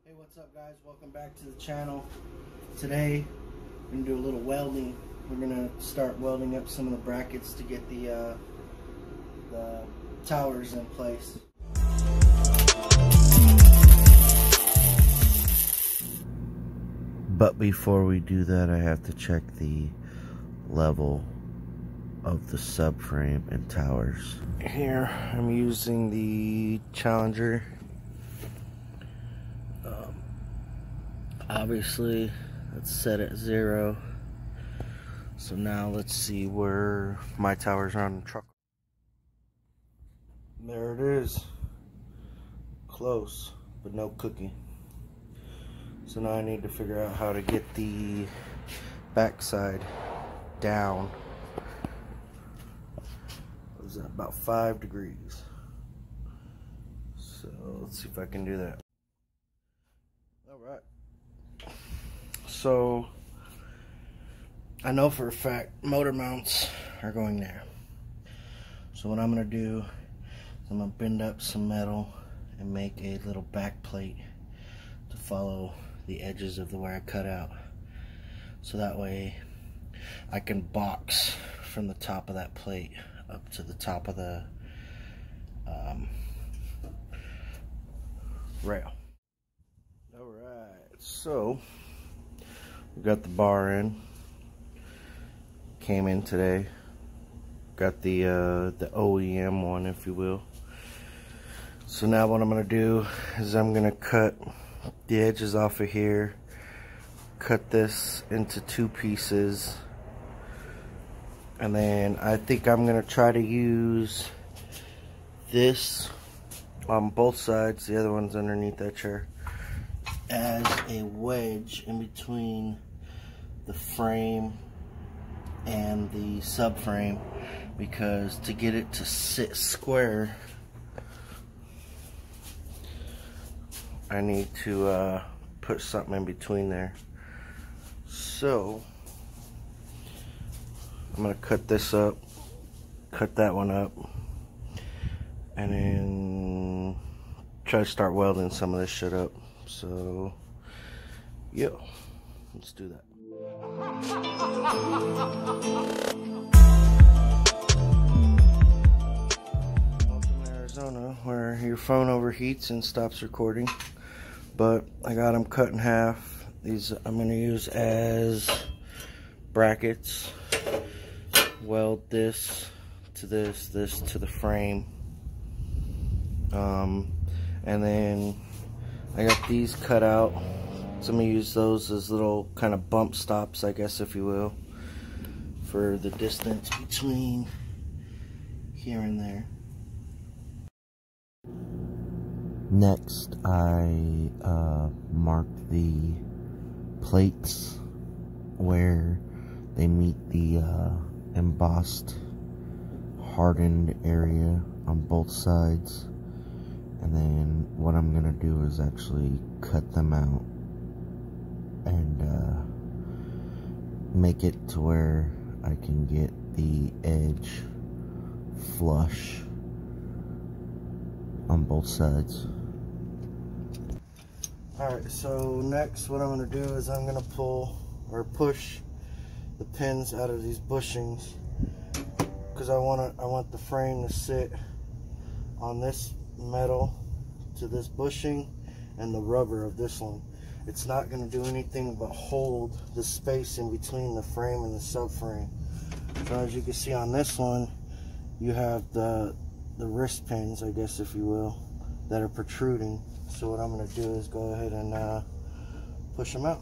Hey, what's up guys? Welcome back to the channel. Today we're going to do a little welding. We're going to start welding up some of the brackets to get the towers in place. But before we do that, I have to check the level of the subframe and towers. Here I'm using the Challenger. Obviously it's set at 0, so now let's see where my towers are on the truck. There it is, close but no cookie. So now I need to figure out how to get the backside down. What is that, about 5 degrees? So let's see if I can do that. Alright. So I know for a fact motor mounts are going there. So what I'm going to do is I'm going to bend up some metal and make a little back plate to follow the edges of the way I cut out. So that way I can box from the top of that plate up to the top of the rail. Alright, so we got the bar in. Came in today. Got the OEM one, if you will. So now what I'm gonna do is I'm gonna cut the edges off of here. Cut this into 2 pieces. And then I think I'm gonna try to use this on both sides. The other one's underneath that chair, as a wedge in between the frame and the subframe, because to get it to sit square I need to put something in between there. So I'm gonna cut this up, cut that one up, and then try to start welding some of this shit up. So, yeah, let's do that. Welcome to Arizona, where your phone overheats and stops recording. But I got them cut in half. These I'm going to use as brackets. Weld this to this to the frame. And then I got these cut out, so I'm going to use those as little kind of bump stops, I guess, if you will, for the distance between here and there. Next, I marked the plates where they meet the embossed, hardened area on both sides. And then what I'm gonna do is actually cut them out and make it to where I can get the edge flush on both sides. Alright, so next what I'm gonna do is I'm gonna pull or push the pins out of these bushings, because I want the frame to sit on this metal to this bushing and the rubber of this one. It's not going to do anything but hold the space in between the frame and the subframe. So as you can see on this one, you have the wrist pins, I guess, if you will, that are protruding. So what I'm going to do is go ahead and push them out.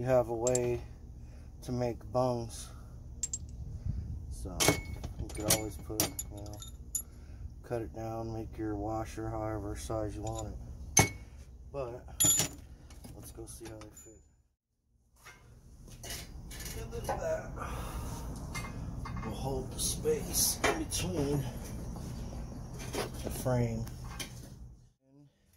you have a way to make bungs. So you could always put, you know, cut it down, make your washer however size you want it. But let's go see how they fit. And then that will hold the space in between the frame.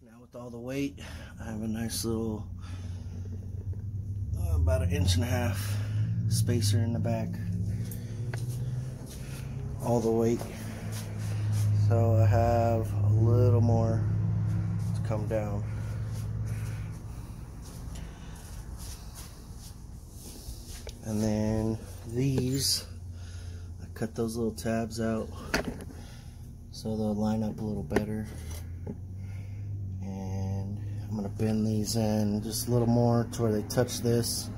Now with all the weight, I have a nice little about 1.5 inch spacer in the back. All the weight. So I have a little more to come down. And then these, I cut those little tabs out so they'll line up a little better. And I'm gonna bend these in just a little more to where they touch this.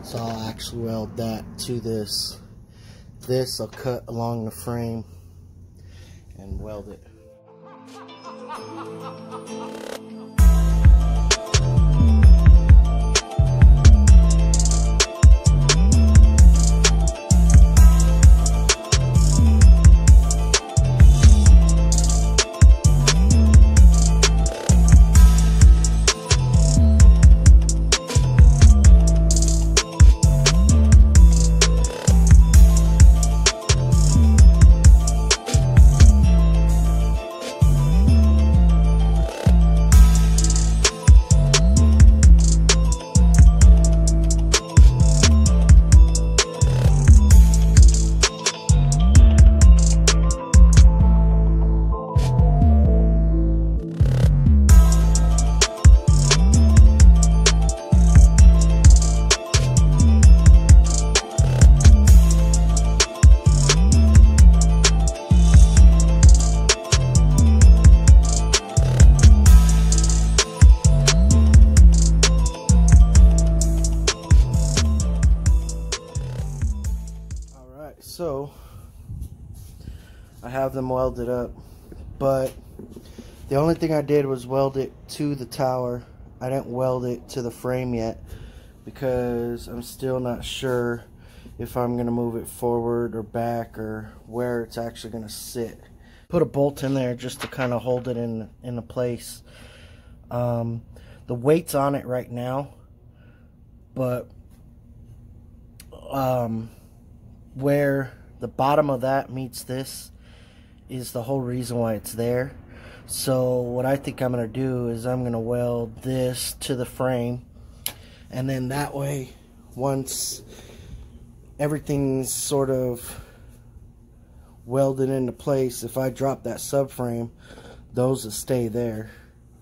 So I'll actually weld that to this. This I'll cut along the frame and weld it. So I have them welded up, but the only thing I did was weld it to the tower. I didn't weld it to the frame yet because I'm still not sure if I'm gonna move it forward or back or where it's actually gonna sit. Put a bolt in there just to kind of hold it in place. The weight's on it right now, but where the bottom of that meets this is the whole reason why it's there. So what I think I'm going to do is I'm going to weld this to the frame, and then that way once everything's sort of welded into place, if I drop that subframe, those will stay there.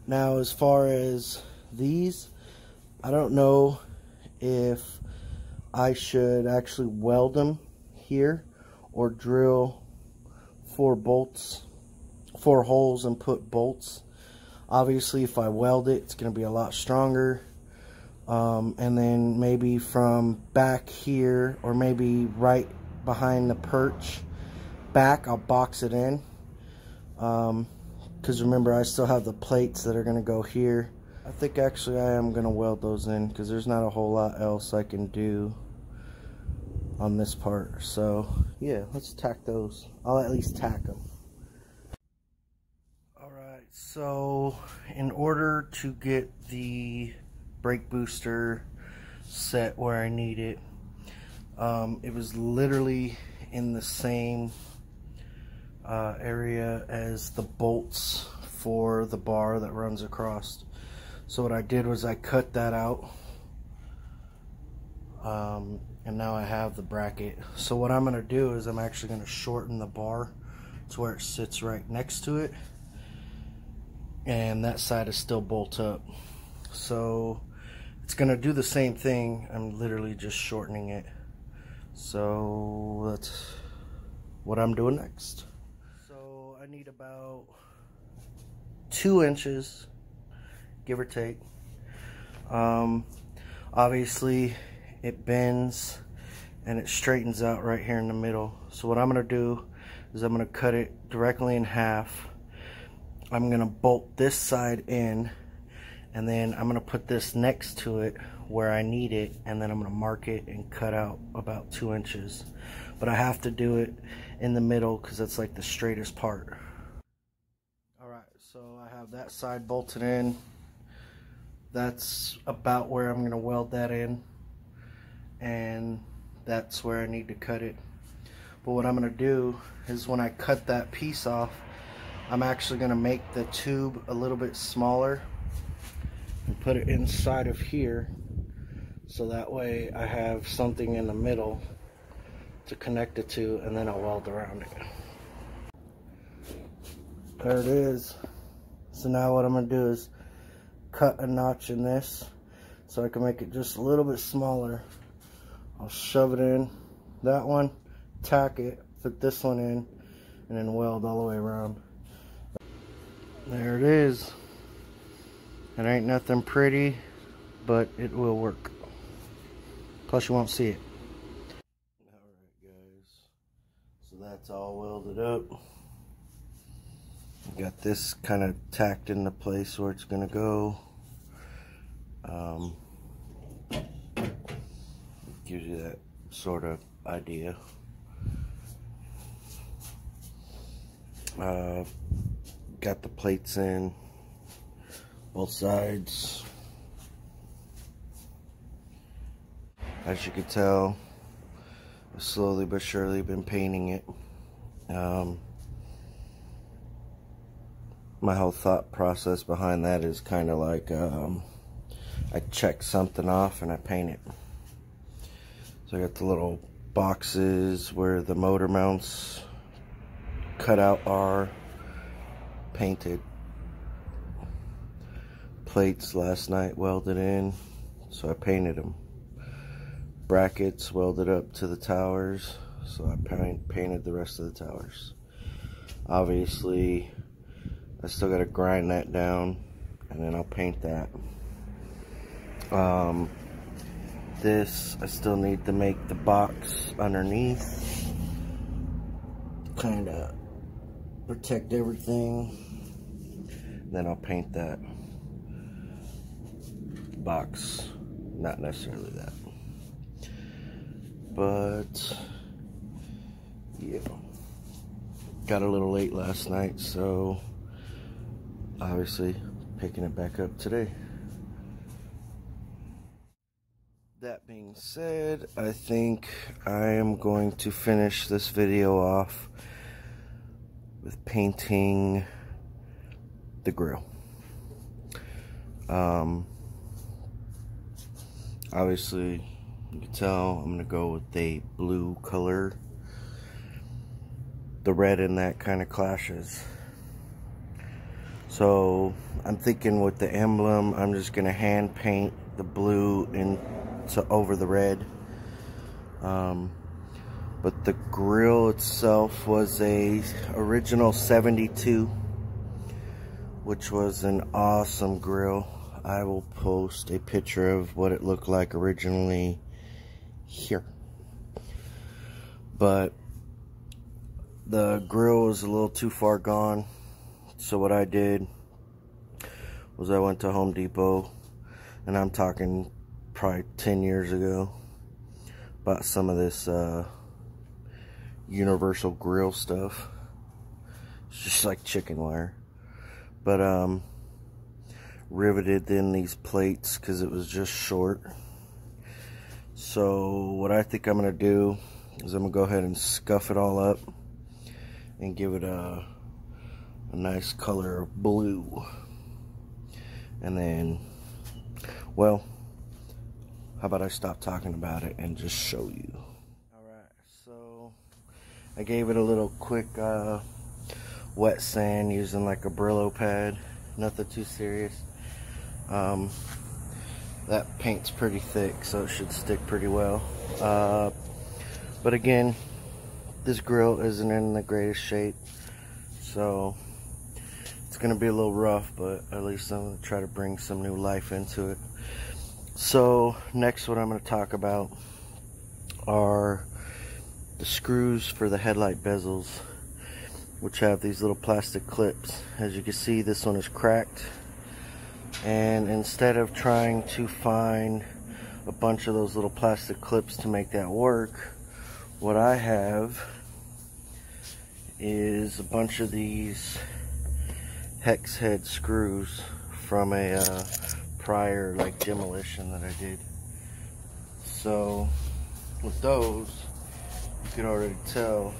Now as far as these, I don't know if I should actually weld them here or drill 4 holes and put bolts. Obviously if I weld it, it's going to be a lot stronger, and then maybe from back here or maybe right behind the perch back, I'll box it in, because remember I still have the plates that are going to go here. I think actually I am going to weld those in because there's not a whole lot else I can do on this part. So yeah, let's tack those. I'll at least tack them. Alright, so in order to get the brake booster set where I need it, it was literally in the same area as the bolts for the bar that runs across. So what I did was I cut that out, and now I have the bracket. So what I'm going to do is I'm actually going to shorten the bar to where it sits right next to it, and that side is still bolt up. So it's going to do the same thing. I'm literally just shortening it. So that's what I'm doing next. So I need about 2 inches, give or take. Obviously it bends and it straightens out right here in the middle. So what I'm going to do is I'm going to cut it directly in half. I'm going to bolt this side in, and then I'm going to put this next to it where I need it, and then I'm going to mark it and cut out about 2 inches. But I have to do it in the middle because that's like the straightest part. Alright, so I have that side bolted in. That's about where I'm going to weld that in, and that's where I need to cut it. But what I'm going to do is when I cut that piece off, I'm actually going to make the tube a little bit smaller and put it inside of here, so that way I have something in the middle to connect it to, and then I'll weld around it. There it is. So now what I'm going to do is cut a notch in this so I can make it just a little bit smaller. I'll shove it in that one, tack it, fit this one in, and then weld all the way around. There it is. It ain't nothing pretty, but it will work. Plus you won't see it. Alright guys, so that's all welded up. Got this kind of tacked into place where it's going to go. Gives you that sort of idea. Got the plates in both sides. As you can tell, I've slowly but surely been painting it. My whole thought process behind that is kind of like I check something off and I paint it. So I got the little boxes where the motor mounts cut out are painted. Plates last night welded in, so I painted them. Brackets welded up to the towers, so I painted the rest of the towers. Obviously I still got to grind that down, and then I'll paint that. This, I still need to make the box underneath, kind of protect everything. Then I'll paint that box, not necessarily that. But, yeah. Got a little late last night, so obviously picking it back up today. That being said, I think I am going to finish this video off with painting the grill. Obviously you can tell I'm going to go with a blue color. The red in that kind of clashes. So I'm thinking with the emblem, I'm just going to hand paint the blue into over the red. But the grill itself was a original 72, which was an awesome grill. I will post a picture of what it looked like originally here. But the grill was a little too far gone. So what I did was I went to Home Depot, and I'm talking probably 10 years ago, bought some of this universal grill stuff. It's just like chicken wire. But riveted in these plates because it was just short. So what I think I'm going to do is I'm going to go ahead and scuff it all up and give it a nice color of blue. And then, well, how about I stop talking about it and just show you. Alright, so I gave it a little quick wet sand using like a Brillo pad. Nothing too serious. That paint's pretty thick, so it should stick pretty well. But again, this grill isn't in the greatest shape, so it's gonna be a little rough, but at least I'm gonna try to bring some new life into it. So next, what I'm gonna talk about are the screws for the headlight bezels, which have these little plastic clips. As you can see, this one is cracked, and instead of trying to find a bunch of those little plastic clips to make that work. What I have is a bunch of these hex head screws from a prior like demolition that I did. So with those, you can already tell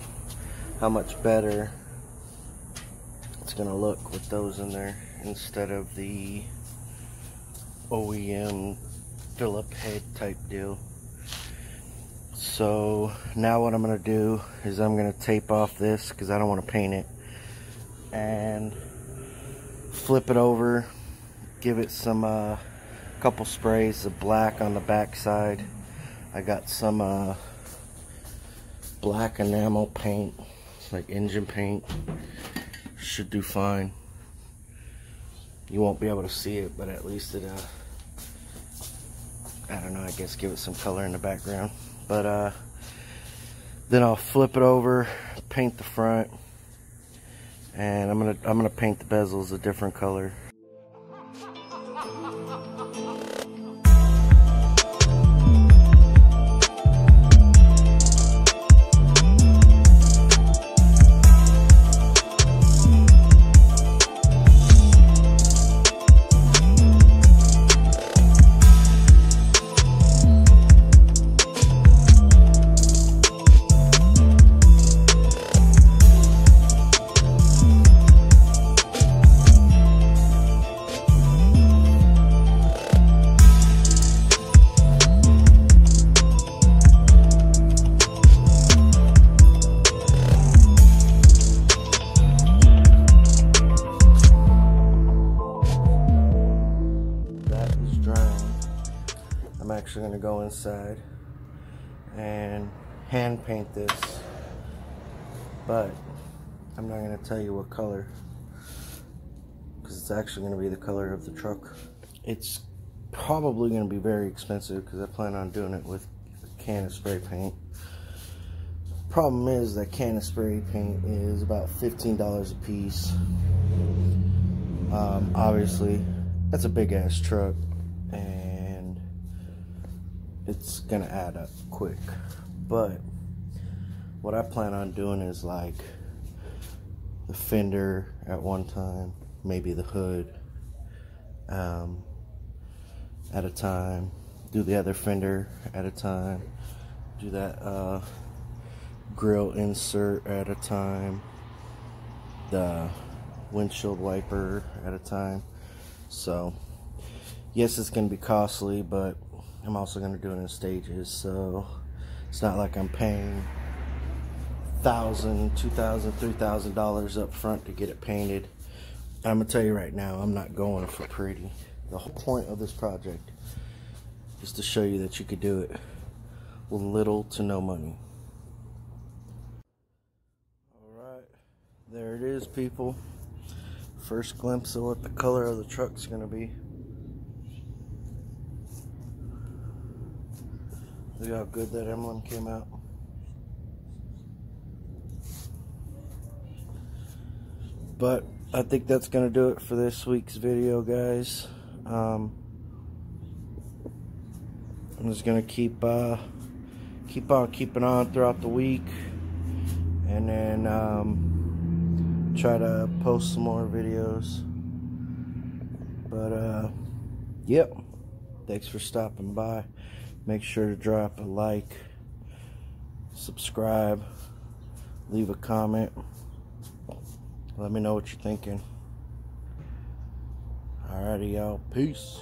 how much better it's gonna look with those in there instead of the OEM Phillip head type deal. So now what I'm gonna do is I'm gonna tape off this because I don't want to paint it, and flip it over, give it some couple sprays of black on the back side. I got some black enamel paint, like engine paint. Should do fine. You won't be able to see it, but at least it I don't know, I guess give it some color in the background. But then I'll flip it over, paint the front, and I'm gonna paint the bezels a different color. I'm actually going to go inside and hand paint this, but I'm not going to tell you what color because it's actually going to be the color of the truck. It's probably going to be very expensive because I plan on doing it with a can of spray paint. Problem is that can of spray paint is about $15 a piece. Obviously that's a big ass truck and it's gonna add up quick, but what I plan on doing is like the fender at one time, maybe the hood at a time, do the other fender at a time, do that grill insert at a time, the windshield wiper at a time. So yes, it's gonna be costly, but I'm also going to do it in stages, so it's not like I'm paying $1,000, $2,000, $3,000 up front to get it painted. I'm going to tell you right now, I'm not going for pretty. The whole point of this project is to show you that you could do it with little to no money. Alright, there it is, people. First glimpse of what the color of the truck's going to be. Look how good that emblem came out. But I think that's going to do it for this week's video, guys. I'm just going to keep on keeping on throughout the week, and then try to post some more videos. But yep, thanks for stopping by. Make sure to drop a like, subscribe, leave a comment. Let me know what you're thinking. Alrighty, y'all. Peace.